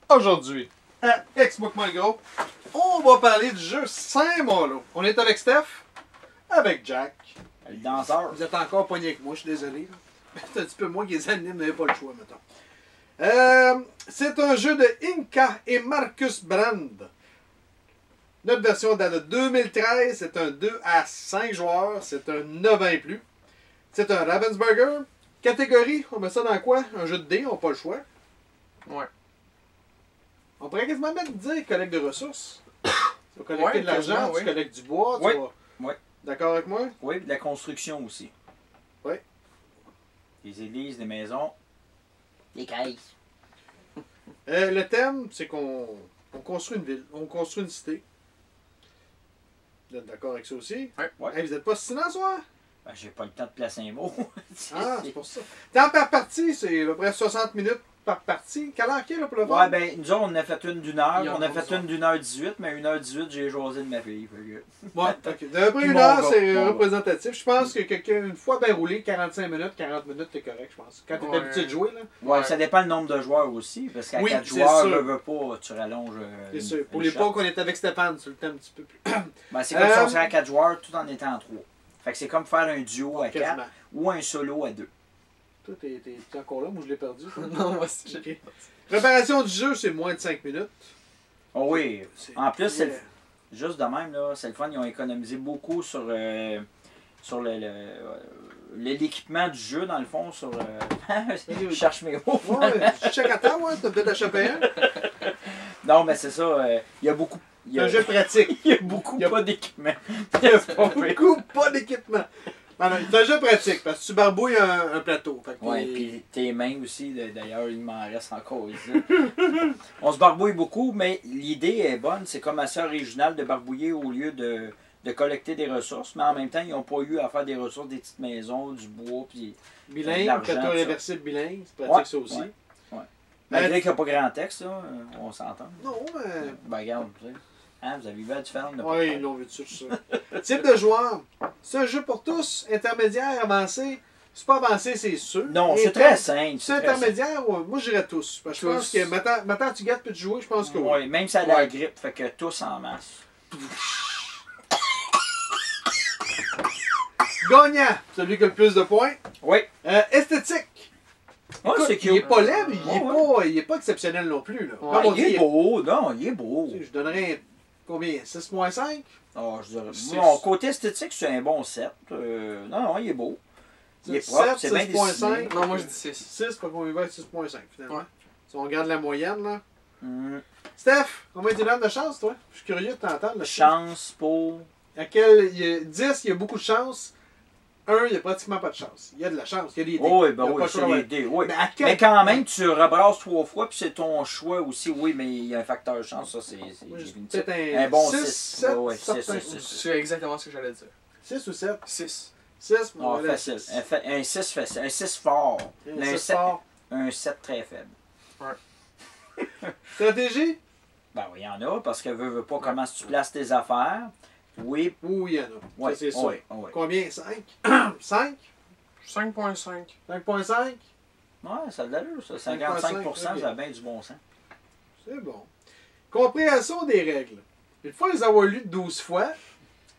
Aujourd'hui, à Xbox Gros, on va parler du jeu Saint-Malo. On est avec Steph, avec Jack. Le danseur. Vous êtes encore poigné avec moi, je suis désolé. C'est un petit peu moins que les animes n'avaient pas le choix, mettons. C'est un jeu de Inca et Marcus Brand. Notre version date de 2013. C'est un 2 à 5 joueurs. C'est un 9 ans et plus. C'est un Ravensburger. Catégorie, on met ça dans quoi? Un jeu de dés, on n'a pas le choix. Ouais. On pourrait quasiment même dire collecte de ressources. Tu vas collecter de l'argent, tu collectes du bois, tu vas... Oui. D'accord avec moi? Oui, de la construction aussi. Oui. Des églises, des maisons. Des caisses. Le thème, c'est qu'on construit une ville, on construit une cité. Vous êtes d'accord avec ça aussi? Oui. Ouais. Hey, vous n'êtes pas sinon ce soir? Ben, j'ai pas le temps de placer un mot. Ah, c'est pour ça. Temps par partie, c'est à peu près 60 minutes par partie. Quelle heure qu'il est là pour le voir? Ouais, ben, nous autres, on a fait une d'une heure. Il y en On a a fait une d'une heure 18, mais 1h18, j'ai jasé de ma fille. Fait que... Ouais, ok. D'après Puis une mon heure, gars, c'est mon gars. représentatif. Je pense que quelqu'un, une fois bien roulé, 45 minutes, 40 minutes, t'es correct, je pense. Quand t'es Ouais. habitué de jouer, là. Ouais, Ouais. ça dépend le nombre de joueurs aussi. Parce qu'à Oui, 4 c'est joueurs, sûr. veux pas, tu rallonges. C'est sûr. Pour une les shot. pas qu'on est avec Stéphane, c'est le temps un petit peu plus. Ben, c'est comme si on serait à 4 joueurs tout en étant à 3. Fait que c'est comme faire un duo à 4 Quasiment. ou un solo à 2. Toi, t'es encore là, moi je l'ai perdu. toi. Non, moi aussi, j'ai Ok. Préparation du jeu, c'est moins de 5 minutes. Oh oui. En plus, c'est Yeah. juste de même, là, c'est le fun. Ils ont économisé beaucoup sur l'équipement du jeu, dans le fond. Sur, je cherche mes mots. Ouais, je check à temps, ouais, t'as peut-être échappé un. Non, mais c'est ça. Il y a beaucoup. Il y C'est a, un jeu pratique. il y a beaucoup Il y a- pas d'équipement. Il y a beaucoup, pas d'équipement. Non, non, c'est un jeu pratique parce que tu barbouilles un plateau. Fait que Ouais, t'es- puis tes mains aussi, d'ailleurs, il m'en reste encore ici. On se barbouille beaucoup, mais l'idée est bonne. C'est comme assez original de barbouiller au lieu de collecter des ressources. Mais en même temps, ils n'ont pas eu à faire des ressources, des petites maisons, du bois, puis de bilingue, l'argent, plateau tout ça. réversible bilingue, c'est pratique Ouais, ça aussi. ouais. Malgré qu'il n'y a pas grand texte, là, on s'entend. Non, mais. Ben regarde, tu sais. Hein, vous avez vu la différence de Oui, ils l'ont vu dessus, je suis sûr. Type de joueur. C'est un jeu pour tous, intermédiaire, avancé. C'est pas avancé, c'est sûr. Non, Et c'est très simple. C'est intermédiaire, ouais. Moi je dirais tous. Parce que je pense Tous. que maintenant tu gâtes puis tu jouer, je pense que oui. Oui, même si elle a la grippe, fait que tous en masse. Gagnant, celui qui a le plus de points. Oui. Esthétique. Ouais, Écoute, c'est il est cute. pas laid, mais Ouais, il est pas exceptionnel non plus. Là. Ouais, Comme on Il est dit, beau, non, il est beau. tu sais, je donnerais combien? 6.5? Oh, je dirais. Six. Mon côté esthétique, c'est un bon 7. Non, il est beau. Il est propre, c'est bien 6.5. dessiné. Non, moi je dis 6. 6, pas qu'on y va avec 6.5 finalement. Ouais. Si on regarde la moyenne, là. Hum, Steph, combien tu donnes de chance, toi? Je suis curieux de t'entendre. là. Chance pour. À quel, il y a 10, il y a beaucoup de chance. 1, il n'y a pratiquement pas de chance. Il y a de la chance, il y a des dés. Oh, oui, ben Il y a pas oui, le c'est choix, les ouais. dés, oui. Mais à quel Mais quand même, tu rebrasses 3 fois, puis c'est ton choix aussi, oui, mais il y a un facteur de chance, ça, c'est Moi, je dis définitif. peut-être Un bon 6, 6. 7, Ouais, certain. C'est exactement ce que j'allais dire. 6 ou 7? 6. 6, Ah, voilà, facile. 6. Un 6 facile. Un 6 fort. Un Un 6 7 fort. un 7 très faible. Stratégie? Ben oui, il y en a, parce que veux pas comment tu places tes affaires. Oui, Oui, il y en a. oui, Ça, c'est sûr. oui, oui. Combien? 5? 5? 5.5. 5.5? Ouais, ça a de l'allure, ça. 5,5, 55%, très ça a bien du bon sens. C'est bon. Compréhension des règles. Une fois les avoir lues 12 fois,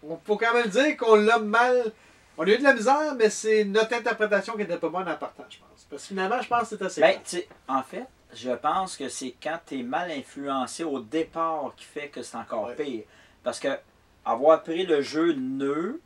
on peut quand même dire qu'on l'a mal. On a eu de la misère, mais c'est notre interprétation qui n'était pas bonne en partant, je pense. Parce que finalement, je pense que c'est assez Ben, clair. tu sais, en fait, je pense que c'est quand tu es mal influencé au départ qui fait que c'est encore Ouais. pire. Parce que avoir pris le jeu nœud,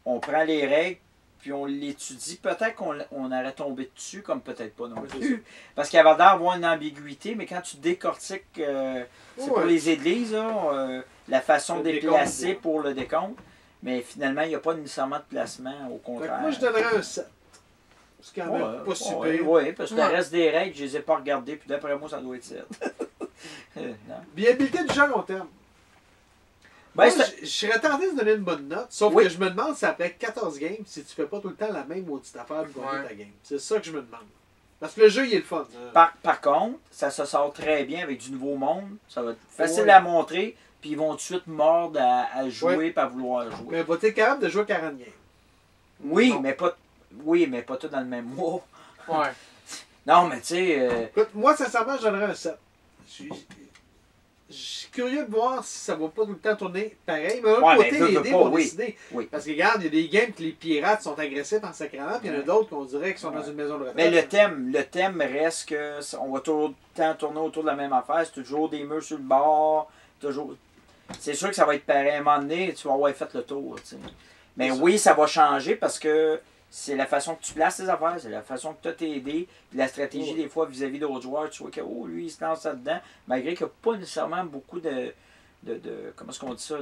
on prend les règles, puis on l'étudie. Peut-être qu'on aurait tombé dessus, comme peut-être pas non Ouais, c'est plus. Parce qu'il y avait l'air d'avoir une ambiguïté, mais quand tu décortiques, c'est pour Ouais. les églises, là, la façon Le de décompte, déplacer ouais. pour le décompte. Mais finalement, il n'y a pas nécessairement de placement, au Fait que contraire. moi, je donnerais un 7. C'est quand même Ouais, pas super. ouais, ouais, parce que le Ouais. reste des règles, je les ai pas regardées, puis d'après moi, ça doit être 7. Non. Viabilité du jeu à long terme. Ben, Moi, c'est- je serais tenté de donner une bonne note, sauf Oui. que je me demande si après 14 games, si tu fais pas tout le temps la même maudite affaire pour gagner Ouais. ta game. C'est ça que je me demande. Parce que le jeu, il est le fun. hein. par contre, ça se sort très bien avec du nouveau monde. Ça va être facile Ouais. à montrer, puis ils vont tout de suite mordre à jouer, Ouais. puis à vouloir jouer. Mais vas-tu être capable de jouer 40 games? Oui, Non. mais pas tout dans le même mois. Ouais. Non, mais tu sais, Écoute, moi, sincèrement, je donnerais un 7. Je suis curieux de voir si ça va pas tout le temps tourner pareil. Mais d'un Ouais, côté, mais veut les dés pas, vont oui. décider. Oui. Parce que regarde, il y a des games que les pirates sont agressifs en sacrament, puis il y en a Ouais. d'autres qu'on dirait qu'ils sont dans Ouais. une maison de retraite. Mais le thème reste que on va tout le temps tourner autour de la même affaire. C'est toujours des murs sur le bord. Toujours. C'est sûr que ça va être pareil. À un moment donné, tu vas avoir fait le tour. Tu sais. Mais C'est oui, ça va changer parce que c'est la façon que tu places tes affaires, c'est la façon que tu as tes dés, puis la stratégie Ouais. des fois vis-à-vis d'autres joueurs. Tu vois que oh, lui, il se lance là-dedans, malgré qu'il n'y a pas nécessairement beaucoup de comment est-ce qu'on dit ça,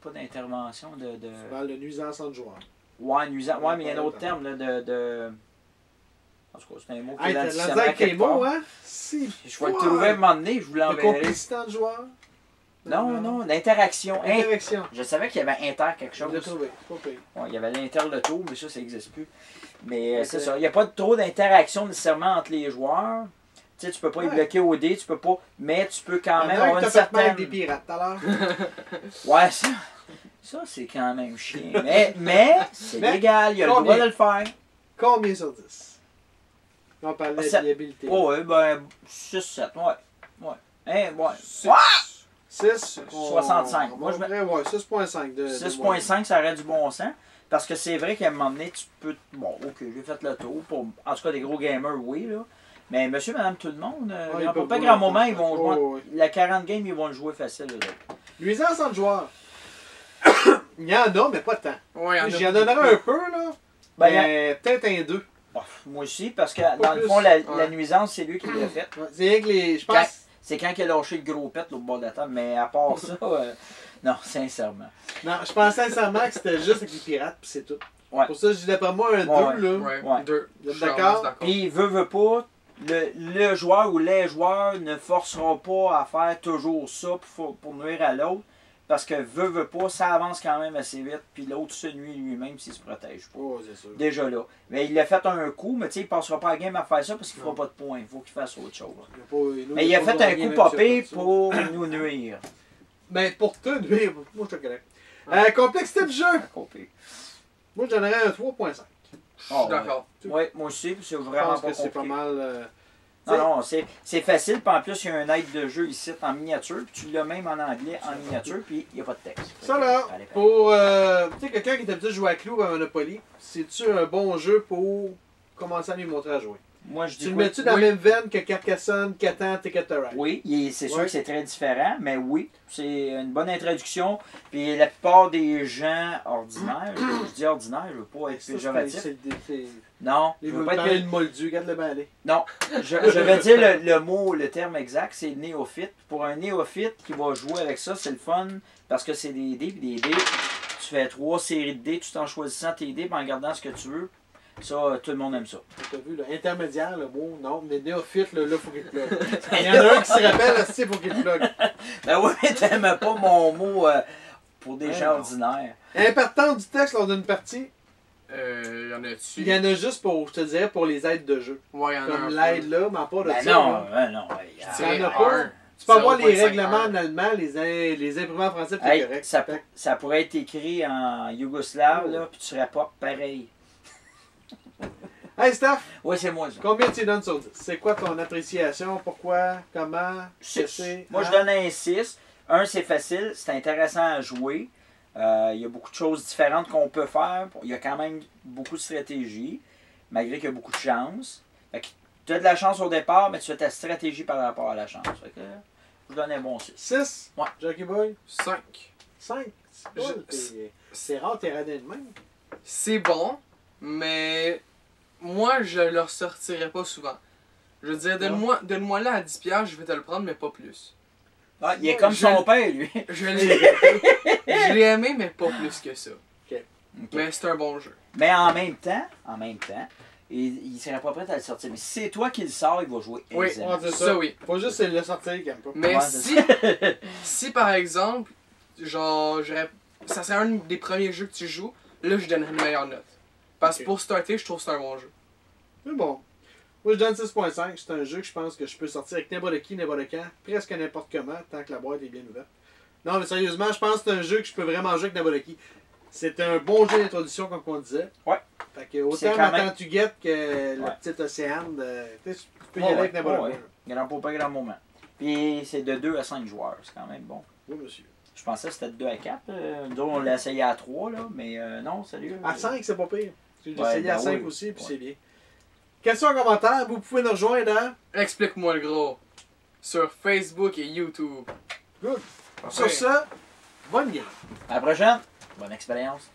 pas d'intervention, Tu parles de nuisance entre joueurs. ouais, nuisant. Ouais, mais il y a un autre terme là, en tout cas, c'est un mot qui est Hey, dans t'as le de dictionnaire la avec tes quelque part. mots, hein? Si. Je vais le trouver à un moment donné, je vous De l'enverrai. complicité entre joueurs. Non, l'interaction. Interaction. Je savais qu'il y avait inter quelque Je l'ai chose. trouvé. C'est pas pire. Ouais, il y avait l'inter le tour, mais ça n'existe plus. Mais Ok. c'est ça. Il n'y a pas trop d'interaction nécessairement entre les joueurs. Tu sais, tu peux pas y Ouais. bloquer au dé, tu peux pas. Mais tu peux quand Il y même en a un avoir qui une t'a fait mal avec certaine. des pirates tout à l'heure. Ouais, ça c'est quand même chiant. Mais c'est Mais, légal, il a le droit combien? de le faire. Combien sur 10? On parlait de Sept. viabilité. Oh, ouais, ben 6-7, ouais. Hein, ouais. 6. 65. Moi, je mets- Ouais, 6.5 de 6.5, ça aurait du bon sens. Parce que c'est vrai qu'à un moment donné, tu peux. Bon, ok, j'ai fait le tour. Pour, en tout cas, des gros gamers, oui, là. Mais monsieur, madame, tout le monde, Ouais, il n'y a ils peuvent pas jouer grand en moment, temps. ils vont jouer. Ouais, ouais. La 40 games, ils vont le jouer facile, eux autres. Nuisance entre joueurs. Il y en a, mais pas tant. Ouais, il y en a J'en donnerais un peu, là. Ben, Mais peut-être un 2. Oh, moi aussi, parce que dans le plus. fond, la Ouais. nuisance, c'est lui qui l'a fait. Ouais, c'est rien que les. Je pense. C'est quand il a lâché le gros pet au bord de la table, mais à part ça, non, sincèrement. Non, je pense sincèrement que c'était juste avec les pirates, puis c'est tout. Ouais. Pour ça, je dis d'après moi un 2, Ouais, là. Ouais, Ouais. 2. Vous êtes Je suis d'accord? d'accord. Puis, veut pas, le joueur ou les joueurs ne forcera pas à faire toujours ça pour nuire à l'autre. Parce que veut pas, ça avance quand même assez vite. Puis l'autre se nuit lui-même s'il se protège pas. Oh, c'est sûr. Déjà là. Mais il l'a fait un coup, mais tu sais, il passera pas à la game à faire ça parce qu'il fera pas de points. Il faut qu'il fasse autre chose. Mais il a fait un coup popé pour nous nuire. Mais pour te nuire, moi je te connais. Complexité du jeu. Copé. Moi je donnerais un 3.5. Je suis d'accord. Ouais, moi aussi, c'est Je vraiment pense pas que c'est pas compliqué. mal. Non, non, c'est facile. Puis en plus, il y a un aide de jeu ici en miniature. Puis tu l'as même en anglais en miniature. Puis il n'y a pas de texte. Ça là, Allez, pour tu sais, quelqu'un qui est habitué de jouer à Clou à Monopoly, c'est-tu un bon jeu pour commencer à lui montrer à jouer? moi, je dis Tu le oui. mets-tu dans Oui. la même veine que Carcassonne, Catan, Ticket to Ride? Oui, c'est sûr Ouais. que c'est très différent, mais oui, c'est une bonne introduction. Puis la plupart des gens ordinaires, je dis ordinaire, je veux pas être Ça, péjoratif. c'est Non, je il veux veut pas être parler de moldu, regarde le balai. Non, je vais dire le mot, le terme exact, c'est néophyte. Pour un néophyte qui va jouer avec ça, c'est le fun parce que c'est des dés, puis des dés, tu fais 3 séries de dés tout en choisissant tes dés, puis en gardant ce que tu veux. Ça, tout le monde aime ça. T'as vu, là, intermédiaire, le mot, non, mais néophyte, là, faut qu'il plug. Il y en a un qui se rappelle, là, il faut qu'il plug. Ben oui, mais t'aimes pas mon mot pour des Ouais, gens non. ordinaires. Important du texte lors d'une partie, Il y en a dessus. il y en a juste pour, je te dirais, pour les aides de jeu. Ouais, il y en a Comme un l'aide là, mais à part de Ben ça. non, là, non. Il y en a un. pas. Tu peux avoir les 0.5. règlements en allemand, les imprimés en français, puis Hey, c'est correct. ça pourrait être écrit en yougoslave, là, puis tu serais pas pareil. Hey Steph, Oui, c'est moi ça. combien tu donnes sur 10? C'est quoi ton appréciation? Pourquoi? Comment? Six. C'est, Moi, je hein? donne un 6. Un, c'est facile, c'est intéressant à jouer. Il y a beaucoup de choses différentes qu'on peut faire. Il y a quand même beaucoup de stratégie, malgré qu'il y a beaucoup de chance. Tu as de la chance au départ, mais tu fais ta stratégie par rapport à la chance. Fait que, je donne un bon 6. 6? Ouais. Jockey Boy? 5. 5? C'est rare, t'es radé de même. C'est bon, mais moi, je le ressortirais pas souvent. Je veux dire, donne-moi là à 10$, je vais te le prendre, mais pas plus. Ah, il est comme son père, lui. Je l'ai aimé, mais pas plus que ça. Ok. Mais c'est un bon jeu. Mais en même temps, il serait pas prêt à le sortir. Mais si c'est toi qui le sors, il va jouer Oui, aisément. Ouais, c'est Ça, oui. Faut juste le sortir qu'il aime pas. Mais Ouais, si, si par exemple, genre, ça serait un des premiers jeux que tu joues, là je donnerais une meilleure note. Parce que Ok. pour starter, je trouve que c'est un bon jeu. C'est bon. Moi, je donne 6.5. C'est un jeu que je pense que je peux sortir avec n'importe qui, n'importe quand, presque n'importe comment, tant que la boîte est bien ouverte. Non, mais sérieusement, je pense que c'est un jeu que je peux vraiment jouer avec n'importe qui. C'est un bon jeu d'introduction, comme on disait. Ouais. Fait que C'est autant quand maintenant même- tu guettes que le Ouais. petit océan, tu peux y aller avec n'importe quoi. Grand pas grand moment. Puis c'est de 2 à 5 joueurs. C'est quand même bon. Oui, monsieur. Je pensais que c'était de 2 à 4. Nous, on l'a essayé à 3, là, mais non, sérieux. À 5, c'est pas pire. J'ai Ouais, essayé à ben 5 oui. aussi, puis Ouais. c'est bien. Questions en commentaire, vous pouvez nous rejoindre hein? Explique-moi le gros. Sur Facebook et YouTube. Good. Parfait. Sur ce, bonne game. À la prochaine. Bonne expérience.